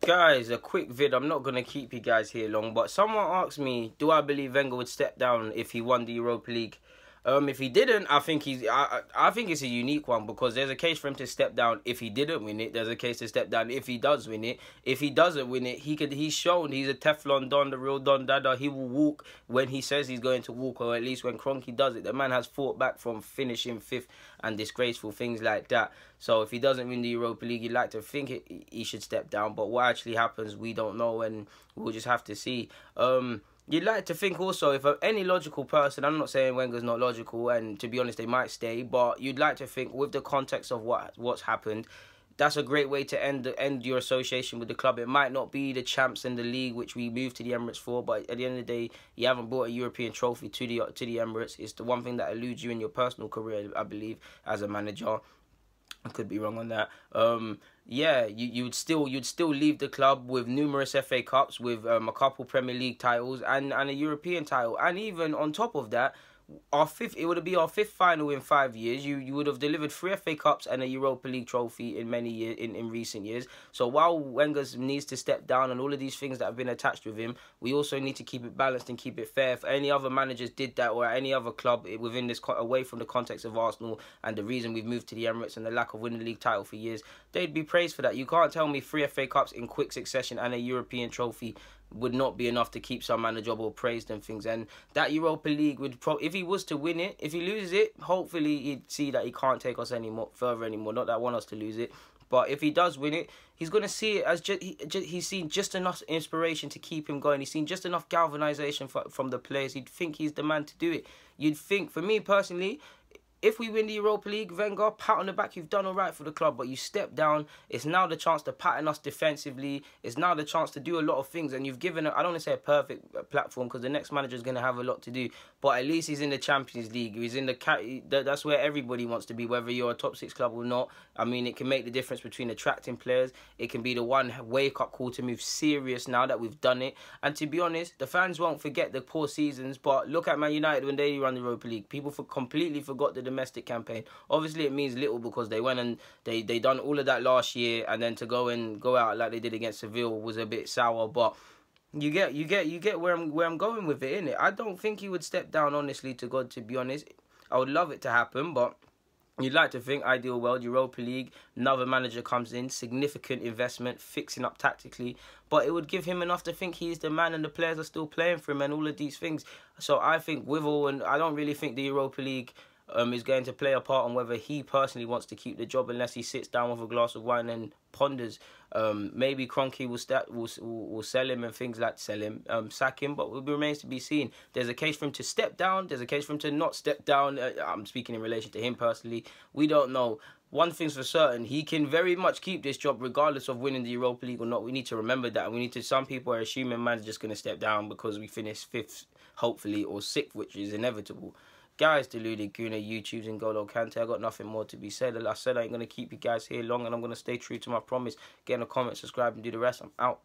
Guys, a quick vid. I'm not going to keep you guys here long, but someone asked me, do I believe Wenger would step down if he won the Europa League? If he didn't, I think I think it's a unique one, because there's a case for him to step down if he didn't win it. There's a case to step down if he does win it. If he doesn't win it, he's shown he's a Teflon Don, the real Don Dada. He will walk when he says he's going to walk, or at least when Kroenke does it. The man has fought back from finishing fifth and disgraceful things like that. So if he doesn't win the Europa League, you'd like to think he should step down. But what actually happens, we don't know, and we'll just have to see. You'd like to think also, if any logical person, I'm not saying Wenger's not logical, and to be honest, they might stay, but you'd like to think with the context of what's happened, that's a great way to end your association with the club. It might not be the champs in the league, which we moved to the Emirates for, but at the end of the day, you haven't brought a European trophy to the Emirates. It's the one thing that eludes you in your personal career, I believe, as a manager. I could be wrong on that. Yeah, you'd still leave the club with numerous FA Cups, with a couple Premier League titles, and a European title, and even on top of that, it would be our fifth final in 5 years. You would have delivered 3 FA Cups and a Europa League trophy in many years in recent years. So while Wenger needs to step down and all of these things that have been attached with him, we also need to keep it balanced and keep it fair. If any other managers did that, or any other club within this, away from the context of Arsenal and the reason we've moved to the Emirates and the lack of winning the league title for years, they'd be praised for that. You can't tell me 3 FA Cups in quick succession and a European trophy would not be enough to keep some manager or praised and things. And that Europa League would if he was to win it, if he loses it, hopefully he'd see that he can't take us further anymore. Not that I want us to lose it, but if he does win it, he's going to see it as he's seen just enough inspiration to keep him going. He's seen just enough galvanization from the players. He'd think he's the man to do it. You'd think, for me personally, if we win the Europa League, Wenger, pat on the back, you've done all right for the club, but you step down. It's now the chance to pattern us defensively. It's now the chance to do a lot of things, and you've given, I don't want to say a perfect platform, because the next manager is going to have a lot to do, but at least he's in the Champions League. He's in that's where everybody wants to be, whether you're a top 6 club or not. I mean, it can make the difference between attracting players. It can be the one wake-up call to move serious now that we've done it. And to be honest, the fans won't forget the poor seasons, but look at Man United when they run the Europa League. People completely forgot the domestic campaign. Obviously, it means little because they went and they done all of that last year, and then to go out like they did against Seville was a bit sour. But you get where I'm going with it, innit? I don't think he would step down, honestly, to God, to be honest. I would love it to happen, but you'd like to think, ideal world, Europa League, another manager comes in, significant investment, fixing up tactically, but it would give him enough to think he's the man and the players are still playing for him and all of these things. So I think and I don't really think the Europa League is going to play a part on whether he personally wants to keep the job, unless he sits down with a glass of wine and ponders. Maybe Kroenke will sell him and things like sack him, but it remains to be seen. There's a case for him to step down. There's a case for him to not step down. I'm speaking in relation to him personally. We don't know. One thing's for certain, he can very much keep this job regardless of winning the Europa League or not. We need to remember that. Some people are assuming man's just going to step down because we finish 5th, hopefully, or 6th, which is inevitable. Guys, Deluded Guna, YouTube's and Golo Kante. I got nothing more to be said. As I said, I ain't going to keep you guys here long, and I'm going to stay true to my promise. Get in the comments, subscribe, and do the rest. I'm out.